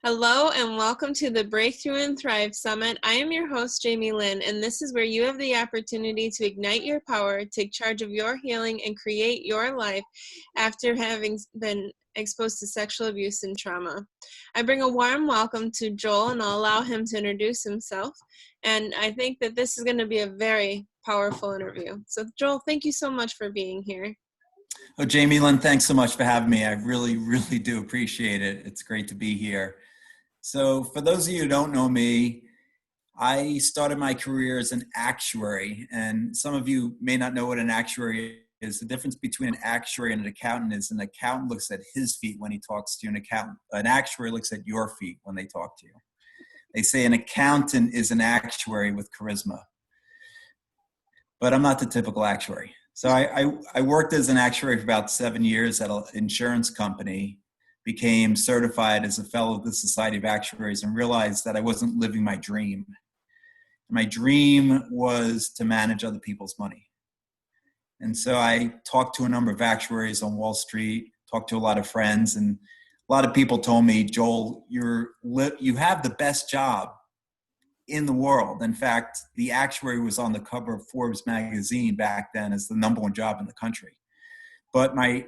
Hello and welcome to the Breakthrough and Thrive Summit. I am your host, JamieLynn, and this is where you have the opportunity to ignite your power, take charge of your healing, and create your life after having been exposed to sexual abuse and trauma. I bring a warm welcome to Joel, and I'll allow him to introduce himself. And I think that this is going to be a very powerful interview. So Joel, thank you so much for being here. Oh, JamieLynn, thanks so much for having me. I really do appreciate it. It's great to be here. So for those of you who don't know me, I started my career as an actuary, and some of you may not know what an actuary is. The difference between an actuary and an accountant is an accountant looks at his feet when he talks to you. An actuary looks at your feet when they talk to you. They say an accountant is an actuary with charisma, but I'm not the typical actuary. So I worked as an actuary for about 7 years at an insurance company, became certified as a fellow of the Society of Actuaries, and realized that I wasn't living my dream. My dream was to manage other people's money. And so I talked to a number of actuaries on Wall Street, talked to a lot of friends, and a lot of people told me, Joel, you have the best job in the world. In fact, the actuary was on the cover of Forbes magazine back then as the #1 job in the country. But my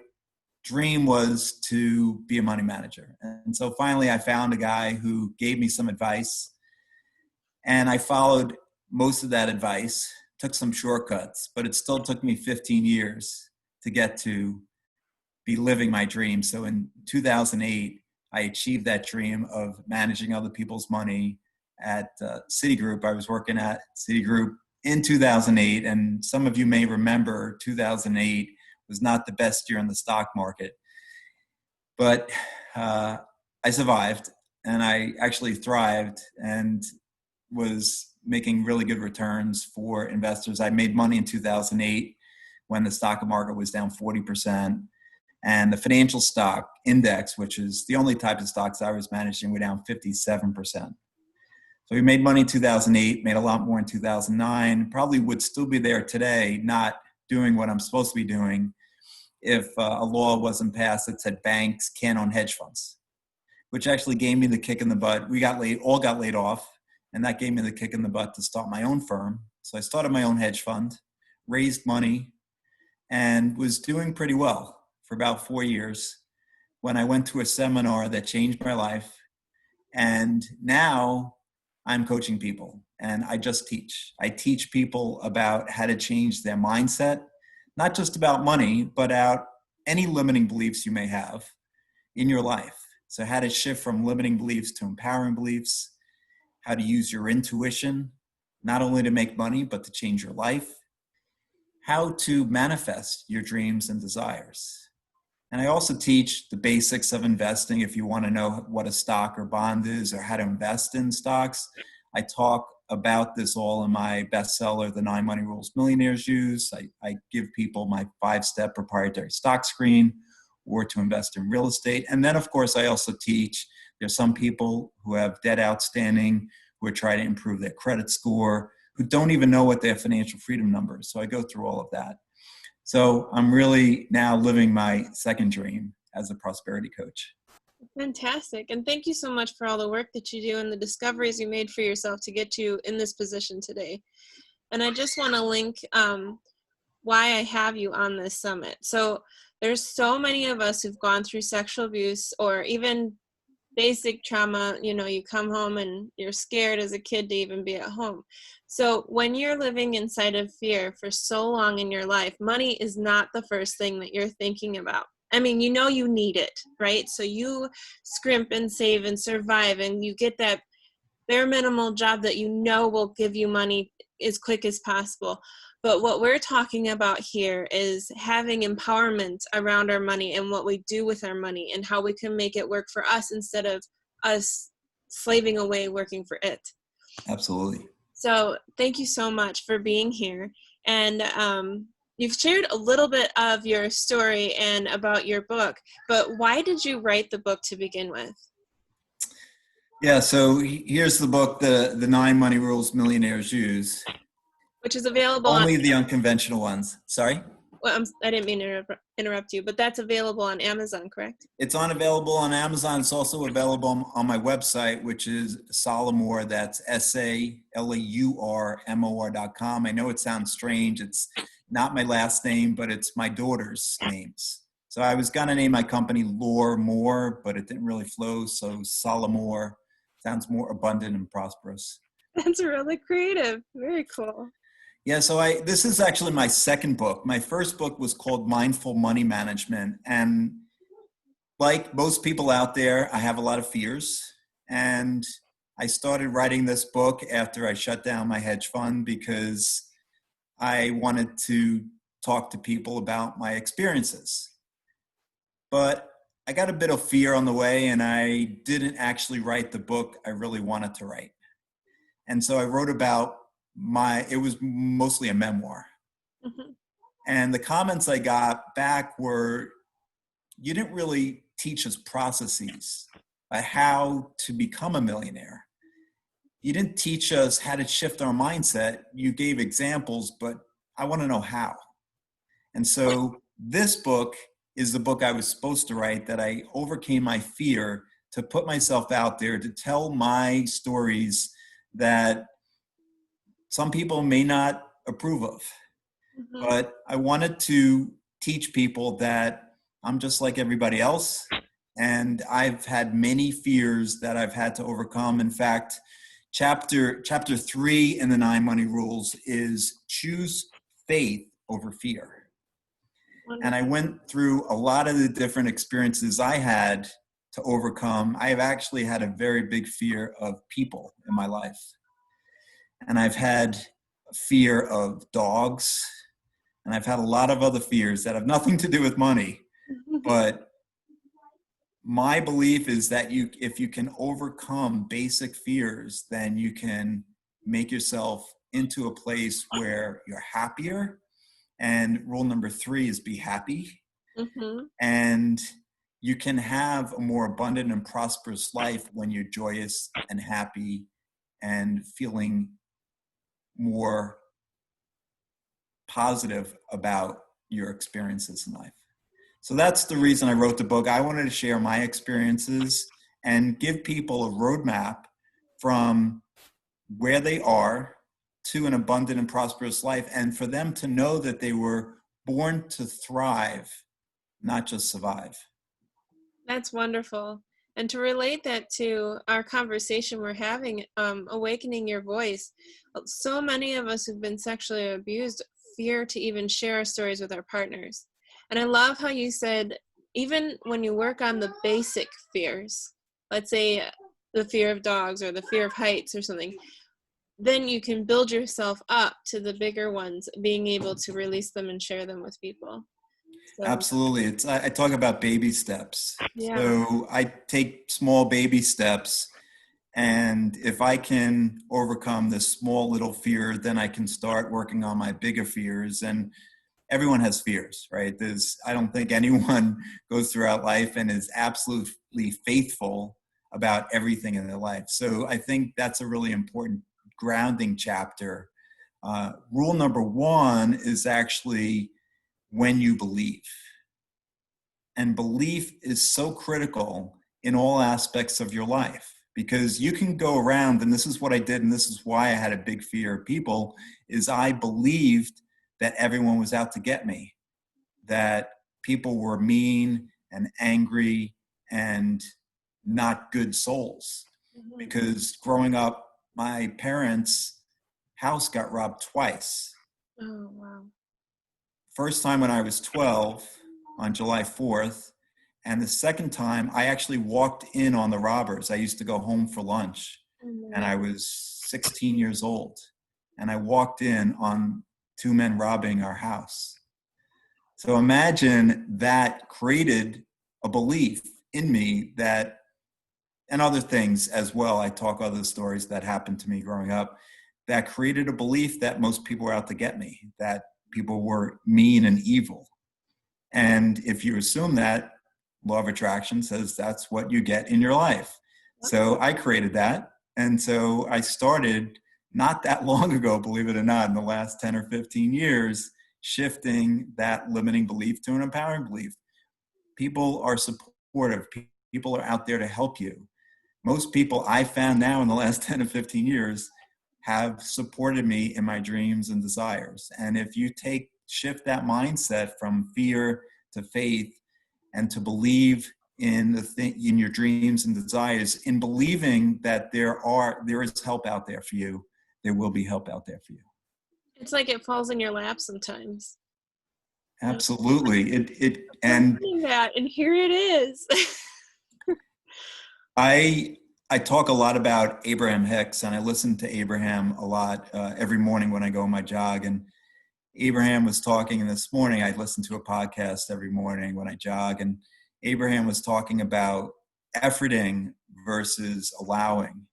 dream was to be a money manager. And so finally I found a guy who gave me some advice, and I followed most of that advice, took some shortcuts, but it still took me 15 years to get to be living my dream. So in 2008, I achieved that dream of managing other people's money at Citigroup. I was working at Citigroup in 2008, and some of you may remember 2008 was not the best year in the stock market. But I survived, and I actually thrived and was making really good returns for investors. I made money in 2008 when the stock market was down 40%, and the financial stock index, which is the only type of stocks I was managing, were down 57%. So we made money in 2008, made a lot more in 2009, probably would still be there today, not doing what I'm supposed to be doing if a law wasn't passed that said banks can't own hedge funds, which actually gave me the kick in the butt. We all got laid off, and that gave me the kick in the butt to start my own firm. So I started my own hedge fund, raised money, and was doing pretty well for about 4 years when I went to a seminar that changed my life. And now I'm coaching people, and I just teach. I teach people about how to change their mindset, not just about money, but about any limiting beliefs you may have in your life. So how to shift from limiting beliefs to empowering beliefs, how to use your intuition, not only to make money, but to change your life, how to manifest your dreams and desires. And I also teach the basics of investing. If you want to know what a stock or bond is or how to invest in stocks, I talk about this all in my bestseller, The 9 Money Rules Millionaires Use. I give people my 5-step proprietary stock screen, or to invest in real estate. And then, of course, I also teach there's some people who have debt outstanding, who are trying to improve their credit score, who don't even know what their financial freedom number is. So I go through all of that. So I'm really now living my second dream as a prosperity coach. Fantastic. And thank you so much for all the work that you do and the discoveries you made for yourself to get you in this position today. And I just want to link why I have you on this summit. So there's so many of us who've gone through sexual abuse or even basic trauma. You know, you come home and you're scared as a kid to even be at home. So when you're living inside of fear for so long in your life, money is not the first thing that you're thinking about. I mean, you know you need it, right? So you scrimp and save and survive, and you get that bare minimal job that you know will give you money as quick as possible. But what we're talking about here is having empowerment around our money and what we do with our money and how we can make it work for us instead of us slaving away working for it. Absolutely. So thank you so much for being here. And you've shared a little bit of your story and about your book, but why did you write the book to begin with? Yeah, so here's the book, the 9 Money Rules Millionaires Use. Which is available Only the unconventional ones. Sorry? Well, I didn't mean to interrupt you, but that's available on Amazon, correct? It's available on Amazon. It's also available on my website, which is Salamor. That's SALAURMOR.com. I know it sounds strange. It's not my last name, but it's my daughter's names. So I was going to name my company Lore More, but it didn't really flow. So Salamor sounds more abundant and prosperous. That's really creative. Very cool. Yeah, so this is actually my second book. My first book was called Mindful Money Management. And like most people out there, I have a lot of fears. And I started writing this book after I shut down my hedge fund because I wanted to talk to people about my experiences. But I got a bit of fear on the way, and I didn't actually write the book I really wanted to write. And so I wrote about it was mostly a memoir. Mm-hmm. And the comments I got back were, you didn't really teach us processes by how to become a millionaire. You didn't teach us how to shift our mindset. You gave examples, but I want to know how. And so this book is the book I was supposed to write, that I overcame my fear to put myself out there to tell my stories that some people may not approve of. Mm-hmm. But I wanted to teach people that I'm just like everybody else. And I've had many fears that I've had to overcome. In fact, chapter 3 in the 9 Money Rules is choose faith over fear. Wonderful. And I went through a lot of the different experiences I had to overcome. I have actually had a very big fear of people in my life. And I've had fear of dogs. And I've had a lot of other fears that have nothing to do with money. But my belief is that if you can overcome basic fears, then you can make yourself into a place where you're happier. And rule number 3 is be happy. Mm-hmm. And you can have a more abundant and prosperous life when you're joyous and happy and feeling more positive about your experiences in life. So that's the reason I wrote the book. I wanted to share my experiences and give people a roadmap from where they are to an abundant and prosperous life, and for them to know that they were born to thrive, not just survive. That's wonderful. And to relate that to our conversation we're having, awakening your voice, so many of us who've been sexually abused fear to even share our stories with our partners. And I love how you said, even when you work on the basic fears, let's say the fear of dogs or the fear of heights or something, then you can build yourself up to the bigger ones, being able to release them and share them with people. So, absolutely. I talk about baby steps. Yeah. So I take small baby steps, and if I can overcome this small little fear, then I can start working on my bigger fears. And everyone has fears, right? I don't think anyone goes throughout life and is absolutely faithful about everything in their life. So I think that's a really important grounding chapter. Rule number 1 is actually when you believe. And belief is so critical in all aspects of your life, because you can go around, and this is what I did, and this is why I had a big fear of people, is I believed that everyone was out to get me, that people were mean and angry and not good souls. Mm-hmm. Because growing up, my parents' house got robbed twice. Oh, wow. First time when I was 12 on July 4th, and the second time I actually walked in on the robbers. I used to go home for lunch, and I was 16 years old, and I walked in on 2 men robbing our house. So imagine that created a belief in me that, and other things as well. I talk other stories that happened to me growing up that created a belief that most people were out to get me, that people were mean and evil. And if you assume that, law of attraction says that's what you get in your life. So I created that. And so I started not that long ago, believe it or not, in the last 10 or 15 years, shifting that limiting belief to an empowering belief. People are supportive. People are out there to help you. Most people I found now in the last 10 to 15 years have supported me in my dreams and desires. And if you shift that mindset from fear to faith and to believe in in your dreams and desires, in believing that there is help out there for you, there will be help out there for you. It's like it falls in your lap sometimes. Absolutely. And that, and here it is. I talk a lot about Abraham Hicks, and I listen to Abraham a lot every morning when I go on my jog. And Abraham was talking, and this morning I listen to a podcast every morning when I jog, and Abraham was talking about efforting versus allowing.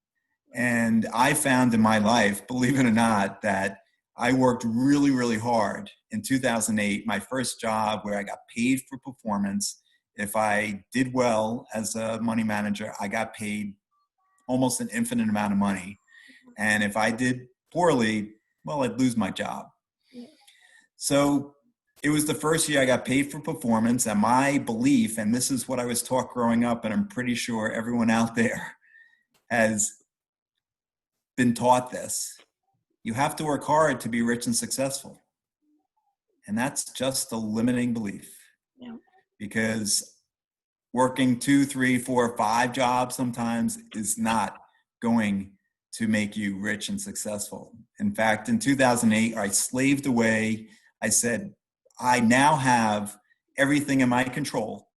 And I found in my life, believe it or not, that I worked really, really hard. In 2008, my first job where I got paid for performance. If I did well as a money manager, I got paid almost an infinite amount of money. And if I did poorly, well, I'd lose my job. Yeah. So it was the first year I got paid for performance, and my belief, and this is what I was taught growing up, and I'm pretty sure everyone out there has been taught this. You have to work hard to be rich and successful. And that's just a limiting belief. Yeah. Because working 2, 3, 4, 5 jobs sometimes is not going to make you rich and successful. In fact, in 2008, I slaved away. I said, I now have everything in my control.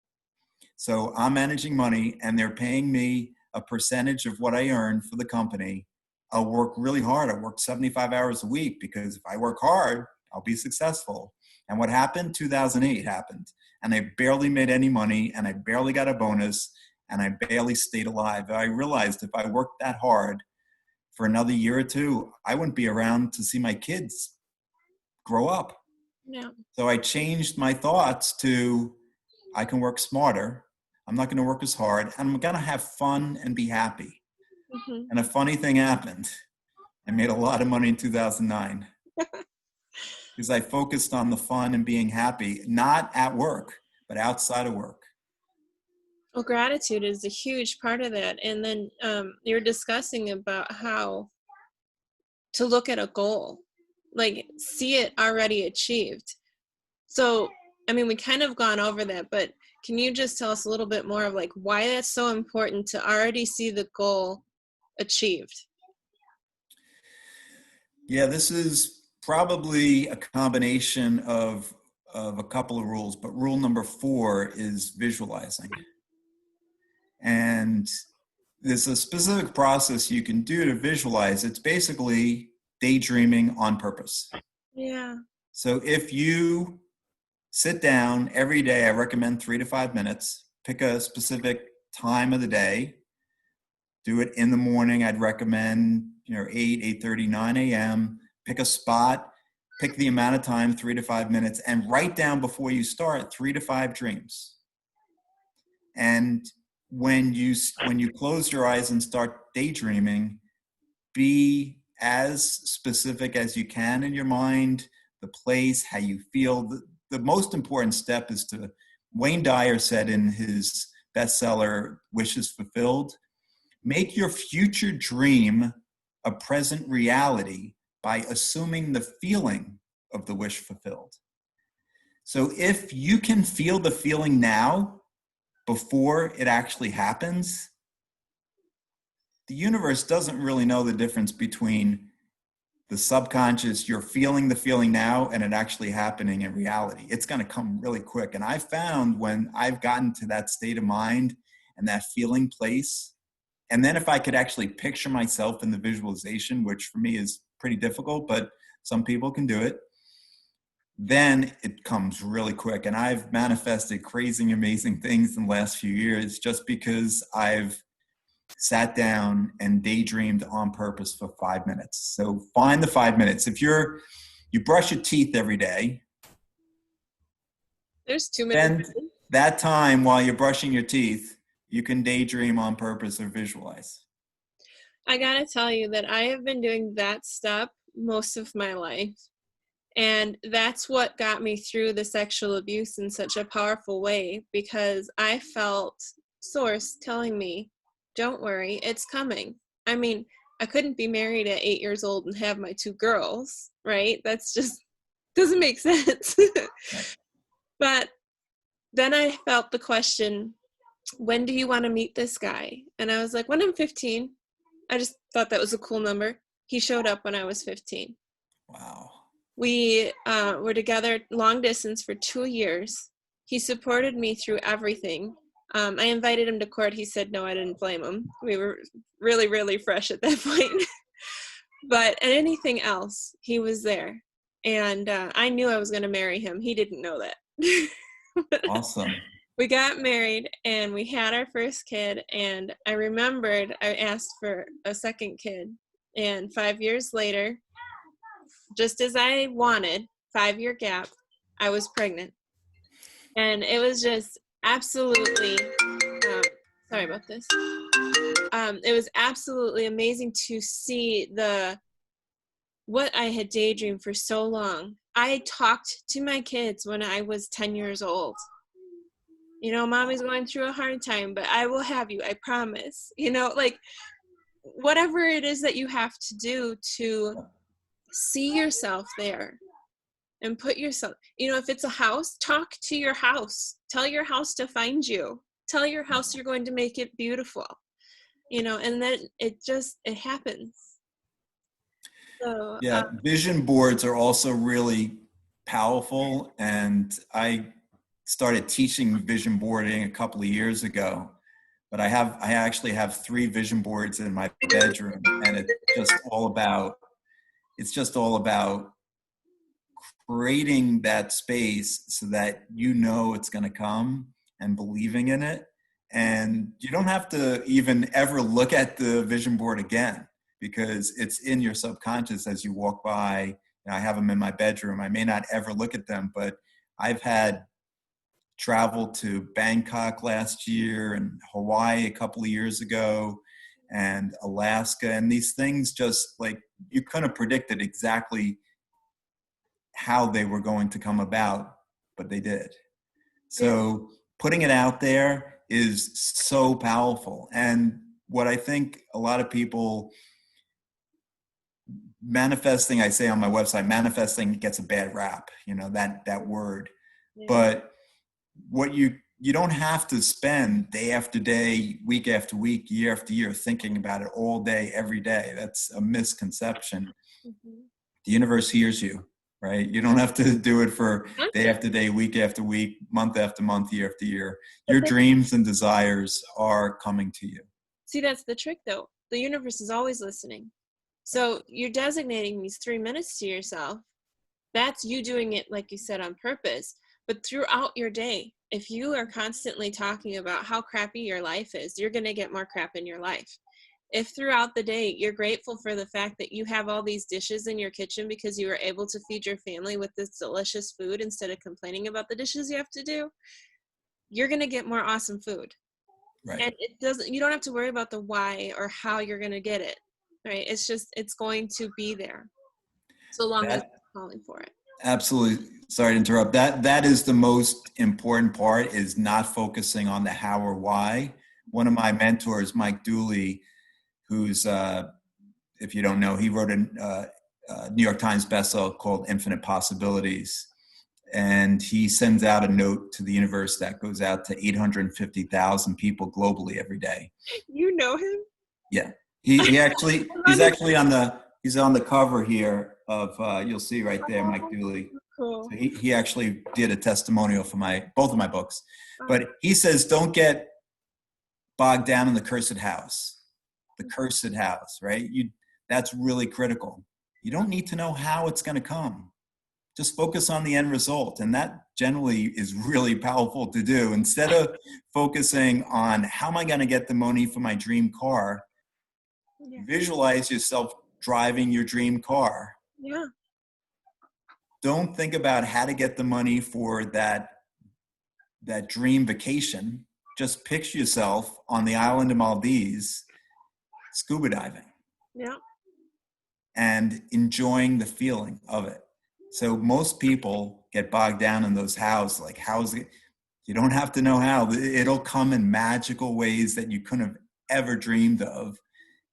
So I'm managing money, and they're paying me a percentage of what I earn for the company. I'll work really hard. I work 75 hours a week, because if I work hard, I'll be successful. And what happened? 2008 happened. And I barely made any money, and I barely got a bonus, and I barely stayed alive. I realized if I worked that hard for another year or two, I wouldn't be around to see my kids grow up. Yeah. So I changed my thoughts to, I can work smarter. I'm not going to work as hard, and I'm going to have fun and be happy. Mm-hmm. And a funny thing happened. I made a lot of money in 2009. Because I focused on the fun and being happy, not at work, but outside of work. Well, gratitude is a huge part of that. And then you're discussing about how to look at a goal, like see it already achieved. So, I mean, we kind of gone over that, but can you just tell us a little bit more of like why that's so important to already see the goal achieved? Yeah, this is probably a combination of a couple of rules, but rule number 4 is visualizing. And there's a specific process you can do to visualize. It's basically daydreaming on purpose. Yeah. So if you sit down every day, I recommend 3 to 5 minutes, pick a specific time of the day, do it in the morning. I'd recommend, 8, 8:30, 9 a.m., pick a spot, pick the amount of time, 3 to 5 minutes, and write down before you start 3 to 5 dreams. And when you close your eyes and start daydreaming, be as specific as you can in your mind, the place, how you feel. The most important step is to, Wayne Dyer said in his bestseller, Wishes Fulfilled, make your future dream a present reality by assuming the feeling of the wish fulfilled. So if you can feel the feeling now before it actually happens, the universe doesn't really know the difference between the subconscious, you're feeling the feeling now, and it actually happening in reality. It's going to come really quick. And I found when I've gotten to that state of mind and that feeling place, and then if I could actually picture myself in the visualization, which for me is pretty difficult, but some people can do it, then it comes really quick. And I've manifested crazy, amazing things in the last few years just because I've sat down and daydreamed on purpose for 5 minutes. So find the 5 minutes. If you brush your teeth every day, there's 2 minutes. Spend that time while you're brushing your teeth, you can daydream on purpose or visualize. I gotta tell you that I have been doing that step most of my life. And that's what got me through the sexual abuse in such a powerful way, because I felt Source telling me, don't worry, it's coming. I mean, I couldn't be married at 8 years old and have my 2 girls, right? That's just doesn't make sense. Right. But then I felt the question, when do you want to meet this guy? And I was like, when I'm 15. I just thought that was a cool number. He showed up when I was 15. Wow. We were together long distance for 2 years. He supported me through everything. I invited him to court. He said no, I didn't blame him. We were really, really fresh at that point. But anything else, he was there. And I knew I was going to marry him. He didn't know that. Awesome. We got married and we had our first kid. And I remembered I asked for a second kid. And 5 years later, just as I wanted, 5-year gap, I was pregnant. And it was just absolutely, sorry about this. It was absolutely amazing to see what I had daydreamed for so long. I talked to my kids when I was 10 years old. You know, mommy's going through a hard time, but I will have you, I promise. You know, like whatever it is that you have to do to see yourself there and put yourself, you know, if it's a house, talk to your house. Tell your house to find you. Tell your house you're going to make it beautiful. You know, and then it happens. So, Yeah, vision boards are also really powerful. And I started teaching vision boarding a couple of years ago. But I actually have 3 vision boards in my bedroom, and it's just all about creating that space so that you know it's going to come and believing in it. And you don't have to even ever look at the vision board again, because it's in your subconscious as you walk by. You know, I have them in my bedroom. I may not ever look at them, but I've had travel to Bangkok last year and Hawaii a couple of years ago and Alaska. And these things just like, you couldn't have predicted exactly how they were going to come about, but they did. So putting it out there is so powerful. And what I think a lot of people manifesting, I say on my website, manifesting gets a bad rap, you know, that word. Yeah. But what you don't have to spend day after day, week after week, year after year thinking about it all day, every day. That's a misconception. Mm-hmm. The universe hears you, right? You don't have to do it for day after day, week after week, month after month, year after year. Your dreams and desires are coming to you. See, that's the trick though. The universe is always listening. So you're designating these 3 minutes to yourself. That's you doing it, like you said, on purpose. But throughout your day, if you are constantly talking about how crappy your life is, you're going to get more crap in your life. If throughout the day, you're grateful for the fact that you have all these dishes in your kitchen because you were able to feed your family with this delicious food instead of complaining about the dishes you have to do, you're going to get more awesome food. Right. And you don't have to worry about the why or how you're going to get it. Right. It's going to be there so long as you're calling for it. Absolutely. Sorry to interrupt. That is the most important part, is not focusing on the how or why. One of my mentors, Mike Dooley, who's, if you don't know, he wrote a New York Times bestseller called Infinite Possibilities. And he sends out a note to the universe that goes out to 850,000 people globally every day. You know him? Yeah. He's actually on the cover here of, you'll see right there, Mike Dooley. Cool. So he actually did a testimonial for both of my books. But he says, don't get bogged down in the cursed house. The cursed house, right? That's really critical. You don't need to know how it's going to come. Just focus on the end result. And that generally is really powerful to do. Instead of focusing on how am I going to get the money for my dream car, visualize yourself driving your dream car. Yeah. Don't think about how to get the money for that dream vacation. Just picture yourself on the island of Maldives, scuba diving. Yeah. And enjoying the feeling of it. So most people get bogged down in those hows, like how's it? You don't have to know how. It'll come in magical ways that you couldn't have ever dreamed of.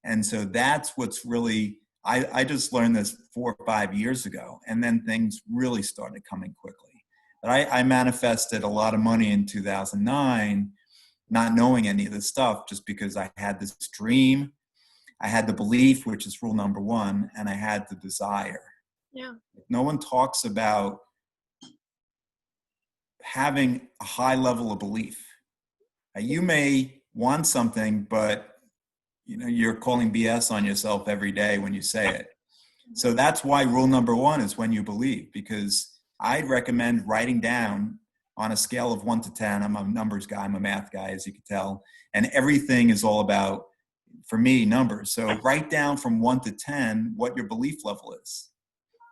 And so that's what's really, I just learned this 4 or 5 years ago, and then things really started coming quickly. But I manifested a lot of money in 2009, not knowing any of this stuff, just because I had this dream. I had the belief, which is rule number one, and I had the desire. Yeah. No one talks about having a high level of belief. You may want something, but you're calling BS on yourself every day when you say it. So that's why rule number one is when you believe, because I'd recommend writing down on a scale of 1 to 10. I'm a numbers guy, I'm a math guy, as you can tell, and everything is all about, for me, numbers. So write down from 1 to 10 what your belief level is,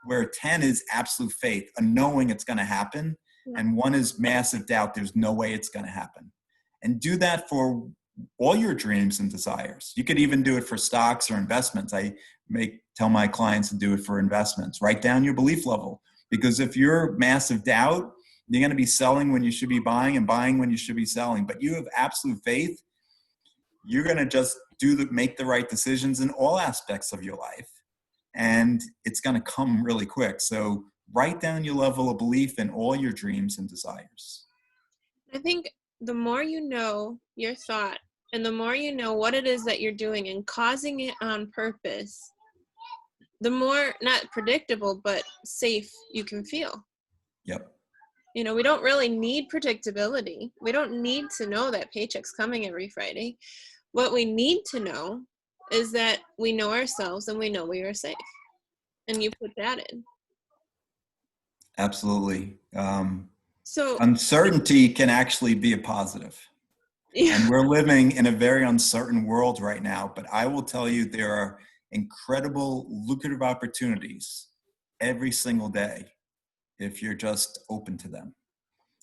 where 10 is absolute faith, a knowing it's going to happen, and 1 is massive doubt, there's no way it's going to happen. And do that for all your dreams and desires. You could even do it for stocks or investments. I tell my clients to do it for investments. Write down your belief level, because if you're massive doubt, you're going to be selling when you should be buying and buying when you should be selling. But you have absolute faith, you're going to just make the right decisions in all aspects of your life. And it's going to come really quick. So write down your level of belief in all your dreams and desires. I think the more you know your thought, and the more you know what it is that you're doing and causing it on purpose, the more, not predictable, but safe you can feel. Yep. We don't really need predictability. We don't need to know that paycheck's coming every Friday. What we need to know is that we know ourselves and we know we are safe. And you put that in. Absolutely. So uncertainty can actually be a positive. Yeah. And we're living in a very uncertain world right now, but I will tell you, there are incredible lucrative opportunities every single day if you're just open to them.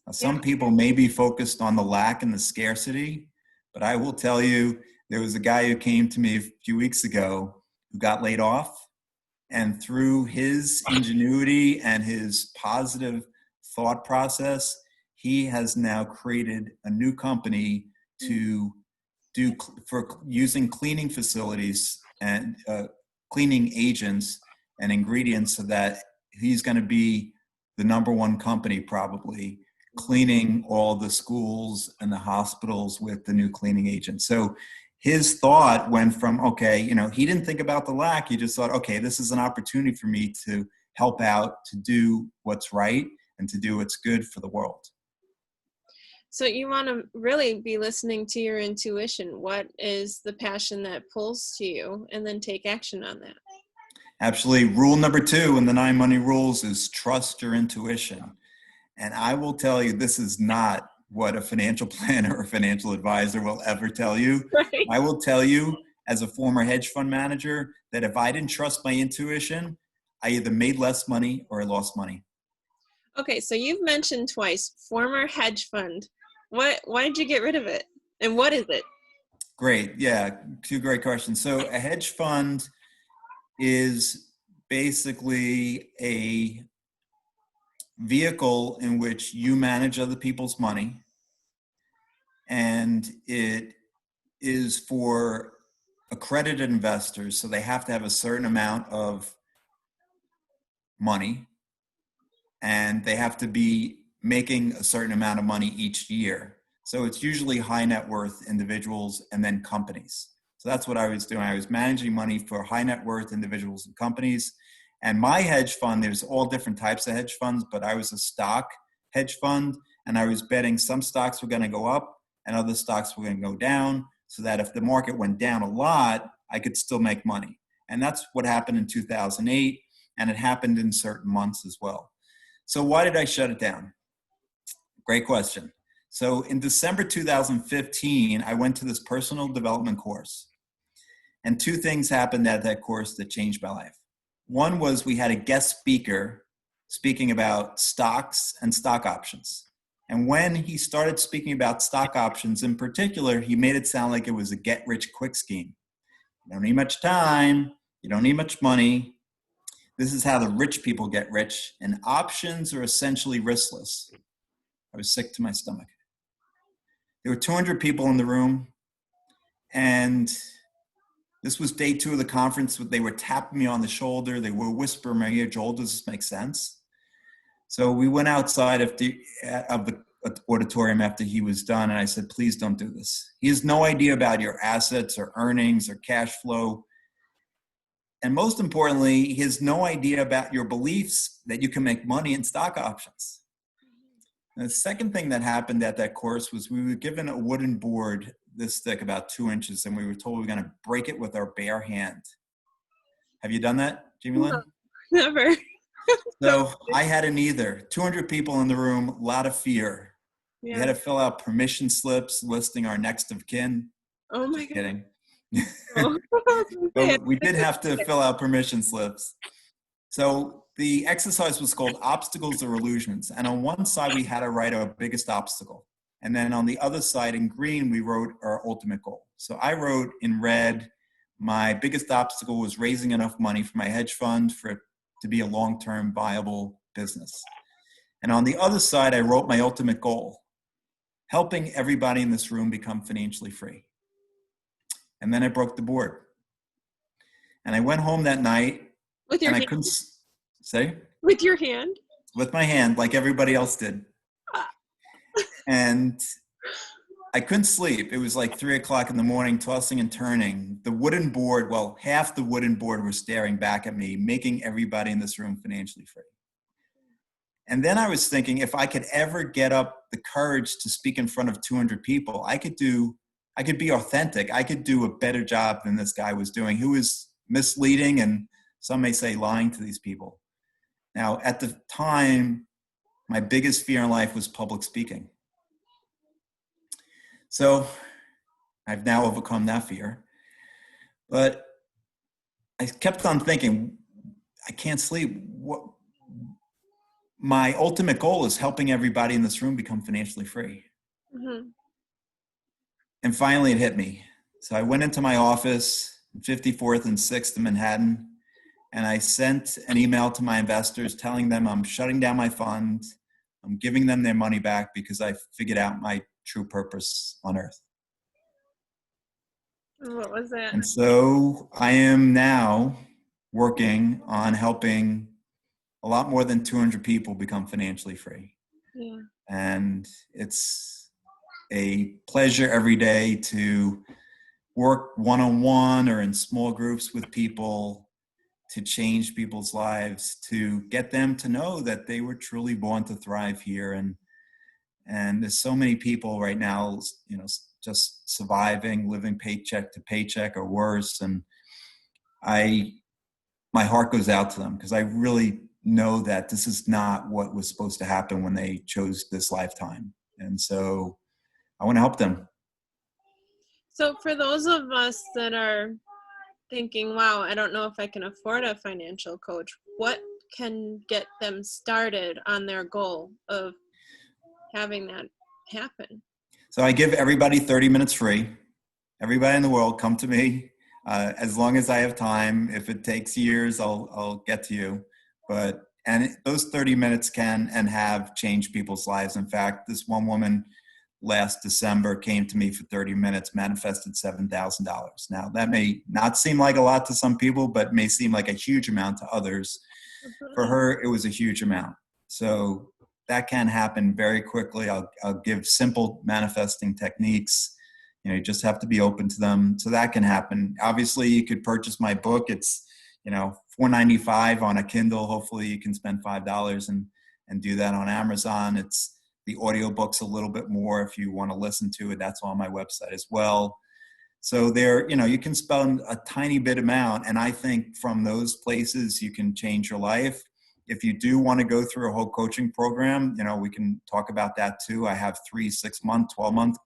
Now, some people may be focused on the lack and the scarcity, but I will tell you, there was a guy who came to me a few weeks ago who got laid off, and through his ingenuity and his positive thought process, he has now created a new company to do for using cleaning facilities and cleaning agents and ingredients, so that he's going to be the number one company probably cleaning all the schools and the hospitals with the new cleaning agents. So his thought went from, okay, he didn't think about the lack. He just thought, okay, this is an opportunity for me to help out, to do what's right, and to do what's good for the world. So you want to really be listening to your intuition. What is the passion that pulls to you, and then take action on that? Absolutely. Rule number 2 in the 9 money rules is trust your intuition. And I will tell you, this is not what a financial planner or financial advisor will ever tell you. Right. I will tell you, as a former hedge fund manager, that if I didn't trust my intuition, I either made less money or I lost money. Okay, so you've mentioned twice former hedge fund. Why did you get rid of it? And what is it? Great. Yeah, 2 great questions. So a hedge fund is basically a vehicle in which you manage other people's money, and it is for accredited investors, so they have to have a certain amount of money, and they have to be making a certain amount of money each year. So it's usually high net worth individuals and then companies. So that's what I was doing. I was managing money for high net worth individuals and companies. And my hedge fund, there's all different types of hedge funds, but I was a stock hedge fund, and I was betting some stocks were going to go up and other stocks were going to go down, so that if the market went down a lot, I could still make money. And that's what happened in 2008, and it happened in certain months as well. So why did I shut it down? Great question. So in December 2015, I went to this personal development course, and 2 things happened at that course that changed my life. One was we had a guest speaker speaking about stocks and stock options. And when he started speaking about stock options in particular, he made it sound like it was a get-rich-quick scheme. You don't need much time. You don't need much money. This is how the rich people get rich, and options are essentially riskless. I was sick to my stomach. There were 200 people in the room, and this was day 2 of the conference. They were tapping me on the shoulder. They were whispering in my ear, Joel, does this make sense? So we went outside of the auditorium after he was done, and I said, please don't do this. He has no idea about your assets or earnings or cash flow. And most importantly, he has no idea about your beliefs that you can make money in stock options. And the second thing that happened at that course was we were given a wooden board this thick, about 2 inches, and we were told we were going to break it with our bare hand. Have you done that, JamieLynn? No, never. So I hadn't either. 200 people in the room, a lot of fear. Yeah. We had to fill out permission slips listing our next of kin. Oh my Just kidding. God. But we did have to fill out permission slips. So the exercise was called Obstacles or Illusions. And on one side, we had to write our biggest obstacle. And then on the other side in green, we wrote our ultimate goal. So I wrote in red, my biggest obstacle was raising enough money for my hedge fund for it to be a long-term viable business. And on the other side, I wrote my ultimate goal, helping everybody in this room become financially free. And then I broke the board. And I went home that night, With your and I hand? couldn't say? With your hand? With my hand, like everybody else did. And I couldn't sleep. It was like 3 o'clock in the morning, tossing and turning. The wooden board, well, half the wooden board was staring back at me, making everybody in this room financially free. And then I was thinking, if I could ever get up the courage to speak in front of 200 people, I could be authentic. I could do a better job than this guy was doing, who was misleading and some may say lying to these people. Now, at the time, my biggest fear in life was public speaking. So I've now overcome that fear. But I kept on thinking, I can't sleep. My ultimate goal is helping everybody in this room become financially free. Mm-hmm. And finally it hit me. So I went into my office, 54th and 6th in Manhattan, and I sent an email to my investors telling them I'm shutting down my fund. I'm giving them their money back because I figured out my true purpose on earth. What was that? And so I am now working on helping a lot more than 200 people become financially free. Yeah. And it's a pleasure every day to work one-on-one or in small groups with people to change people's lives, to get them to know that they were truly born to thrive here. And there's so many people right now, just surviving, living paycheck to paycheck or worse. And my heart goes out to them because I really know that this is not what was supposed to happen when they chose this lifetime. And so I want to help them. So for those of us that are thinking, wow, I don't know if I can afford a financial coach, what can get them started on their goal of having that happen? So I give everybody 30 minutes free. Everybody in the world, come to me. As long as I have time. If it takes years, I'll get to you. And those 30 minutes can and have changed people's lives. In fact, this one woman last December came to me for 30 minutes, manifested $7,000. Now, that may not seem like a lot to some people, but may seem like a huge amount to others. For her, it was a huge amount. So that can happen very quickly. I'll give simple manifesting techniques. You just have to be open to them. So that can happen. Obviously, you could purchase my book. It's, $4.95 on a Kindle. Hopefully you can spend $5 and do that on Amazon. The audiobook's a little bit more if you want to listen to it. That's on my website as well. So there, you can spend a tiny bit amount. And I think from those places, you can change your life. If you do want to go through a whole coaching program, we can talk about that too. I have 3, 6-month, 12-month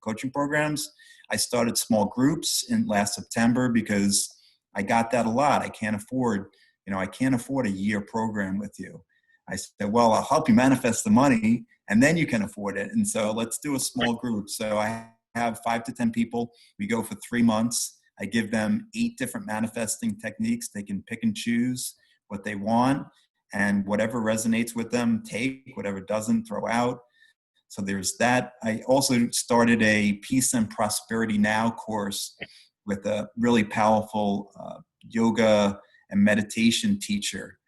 coaching programs. I started small groups in last September because I got that a lot. I can't afford a year program with you. I said, well, I'll help you manifest the money and then you can afford it. And so let's do a small group. So I have 5 to 10 people. We go for 3 months. I give them 8 different manifesting techniques. They can pick and choose. what they want, and whatever resonates with them, take, whatever doesn't, throw out. So there's that. I also started a Peace and Prosperity Now course with a really powerful yoga and meditation teacher,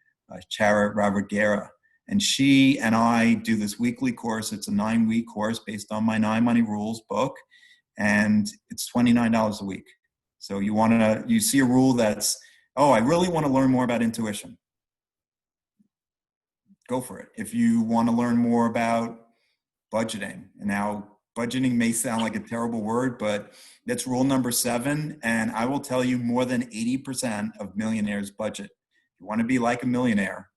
Chara Ravagera. And she and I do this weekly course. It's a 9-week course based on my 9 Money Rules book, and it's $29 a week. So you see a rule that's, oh, I really want to learn more about intuition. Go for it. If you want to learn more about budgeting, and now budgeting may sound like a terrible word, but that's rule number 7. And I will tell you, more than 80% of millionaires budget. You want to be like a millionaire,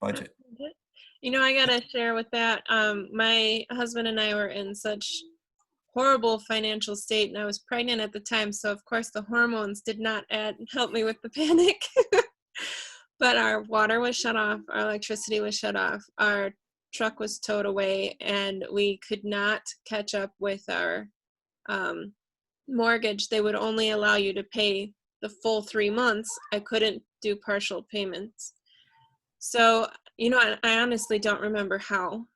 budget. You know, I gotta share with that. My husband and I were in such horrible financial state, and I was pregnant at the time, so of course the hormones did not help me with the panic. But our water was shut off, our electricity was shut off, our truck was towed away, and we could not catch up with our mortgage. They would only allow you to pay the full 3 months. I couldn't do partial payments. So, you know, I honestly don't remember how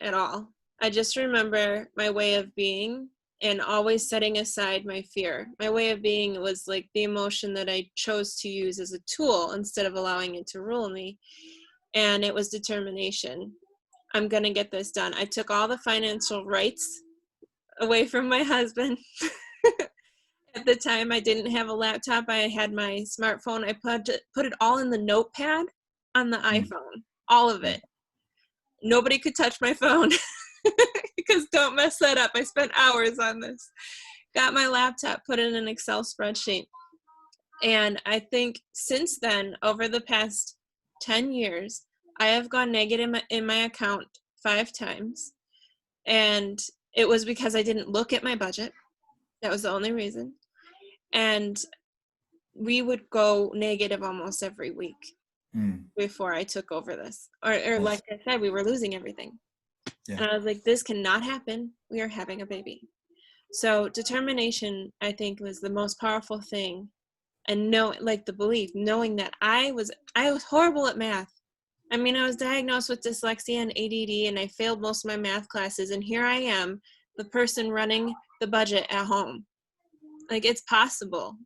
at all. I just remember my way of being and always setting aside my fear. My way of being was like the emotion that I chose to use as a tool instead of allowing it to rule me. And it was determination. I'm going to get this done. I took all the financial rights away from my husband. At the time, I didn't have a laptop. I had my smartphone. I put it all in the notepad on the iPhone, all of it. Nobody could touch my phone because don't mess that up. I spent hours on this. Got my laptop, put in an Excel spreadsheet. And I think since then, over the past 10 years, I have gone negative in my account 5 times. And it was because I didn't look at my budget. That was the only reason. And we would go negative almost every week before I took over this. Or like I said, we were losing everything. Yeah. And I was like, this cannot happen. We are having a baby. So determination, I think, was the most powerful thing. And like the belief, knowing that I was horrible at math. I mean, I was diagnosed with dyslexia and ADD, and I failed most of my math classes. And here I am, the person running the budget at home. Like, it's possible.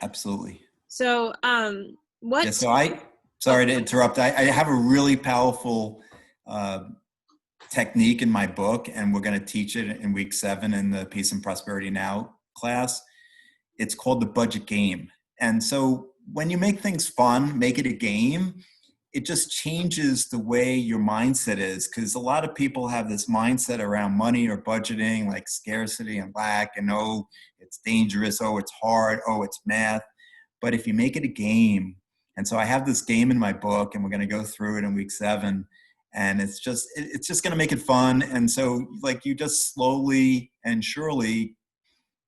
Absolutely. So, what? Yeah, so sorry to interrupt. I have a really powerful technique in my book, and we're going to teach it in week 7 in the Peace and Prosperity Now class. It's called the budget game. And so when you make things fun, make it a game, it just changes the way your mindset is, because a lot of people have this mindset around money or budgeting, like scarcity and lack, and oh, it's dangerous, oh, it's hard, oh, it's math. But if you make it a game, and so I have this game in my book, and we're going to go through it in week 7, and it's just going to make it fun. And so, like, you just slowly and surely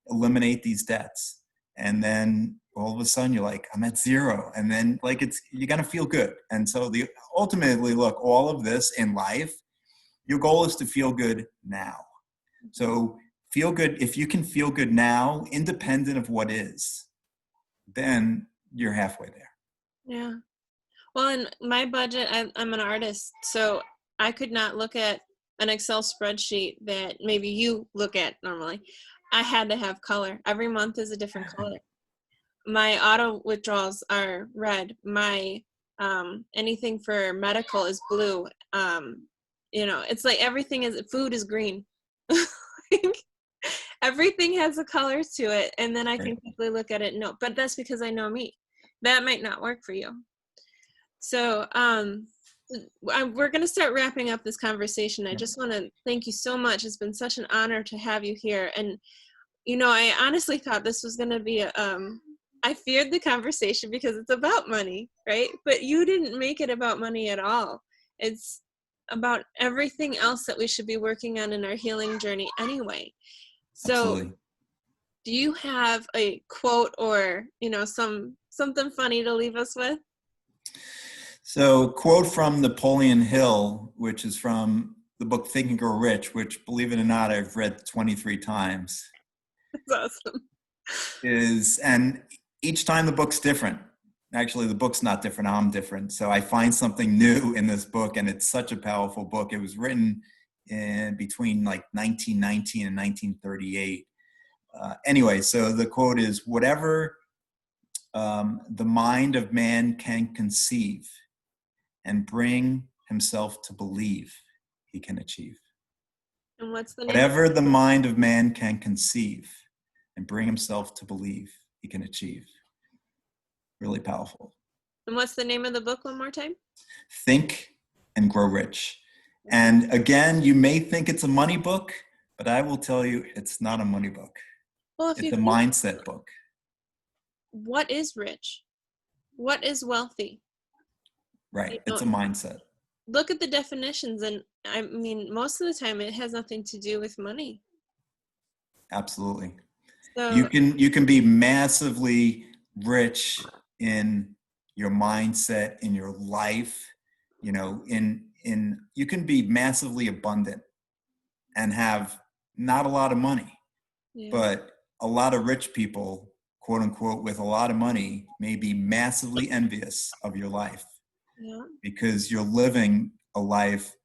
eliminate these debts, and then all of a sudden you're like, I'm at 0. And then like you're going to feel good. And so ultimately, look, all of this in life, your goal is to feel good now. So feel good. If you can feel good now, independent of what is, then you're halfway there. Yeah. Well, in my budget, I'm an artist, so I could not look at an Excel spreadsheet that maybe you look at normally. I had to have color. Every month is a different color. My auto withdrawals are red. My anything for medical is blue. You know, it's like food is green. Like, everything has a color to it, and then I can quickly look at it and know. But that's because I know me. That might not work for you. So we're going to start wrapping up this conversation. I just want to thank you so much. It's been such an honor to have you here. And, you know, I honestly thought this was going to be I feared the conversation because it's about money, right? But you didn't make it about money at all. It's about everything else that we should be working on in our healing journey anyway. So Absolutely. Do you have a quote or, you know, something funny to leave us with? So, quote from Napoleon Hill, which is from the book Think and Grow Rich, which, believe it or not, I've read 23 times. That's awesome. And each time the book's different. actually the book's not different, I'm different. So I find something new in this book, and it's such a powerful book. It was written in between like 1919 and 1938. Anyway, so the quote is, whatever the mind of man can conceive and bring himself to believe, he can achieve. And what's the name? Whatever the mind of man can conceive and bring himself to believe, he can achieve. Really powerful. And what's the name of the book one more time? Think and Grow Rich. And again, you may think it's a money book, but I will tell you it's not a money book. Well, if It's you a think, mindset book. what is rich? What is wealthy? Right. You It's know, a mindset. look at the definitions, and I mean, most of the time it has nothing to do with money. Absolutely. So You can be massively rich in your mindset, in your life, you know, in you can be massively abundant and have not a lot of money. yeah, But a lot of rich people, quote unquote, with a lot of money may be massively envious of your life yeah, because you're living a life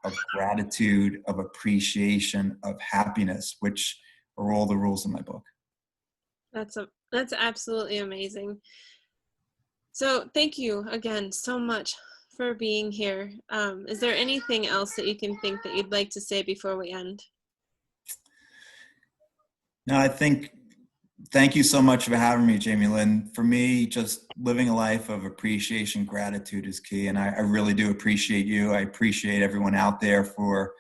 of gratitude, of appreciation, of happiness, which are all the rules in my book. that's absolutely amazing. So thank you again so much for being here. Is there anything else that you can think that you'd like to say before we end? No, I think, thank you so much for having me, JamieLynn. For me, just living a life of appreciation, gratitude is key. And I really do appreciate you. I appreciate everyone out there for,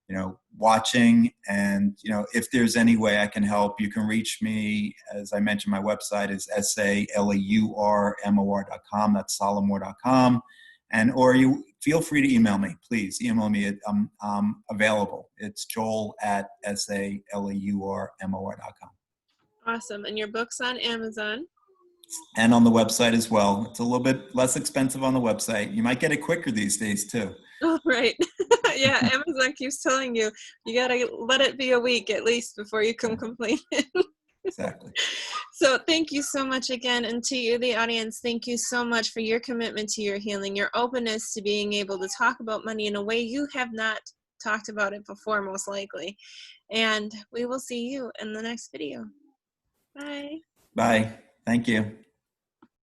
you know, watching. And, you know, if there's any way I can help, you can reach me. As I mentioned, my website is SALAURMOR.com. That's Solomore.com. And, or you feel free to email me, please email me. I'm available. It's joel@SALAURMOR.com. Awesome. And your book's on Amazon. And on the website as well. It's a little bit less expensive on the website. You might get it quicker these days too. Oh, right. Yeah, Amazon keeps telling you, you gotta let it be a week at least before you come complain. Exactly. So thank you so much again. And to you, the audience, thank you so much for your commitment to your healing, your openness to being able to talk about money in a way you have not talked about it before, most likely. And we will see you in the next video. Bye. Bye. Thank you.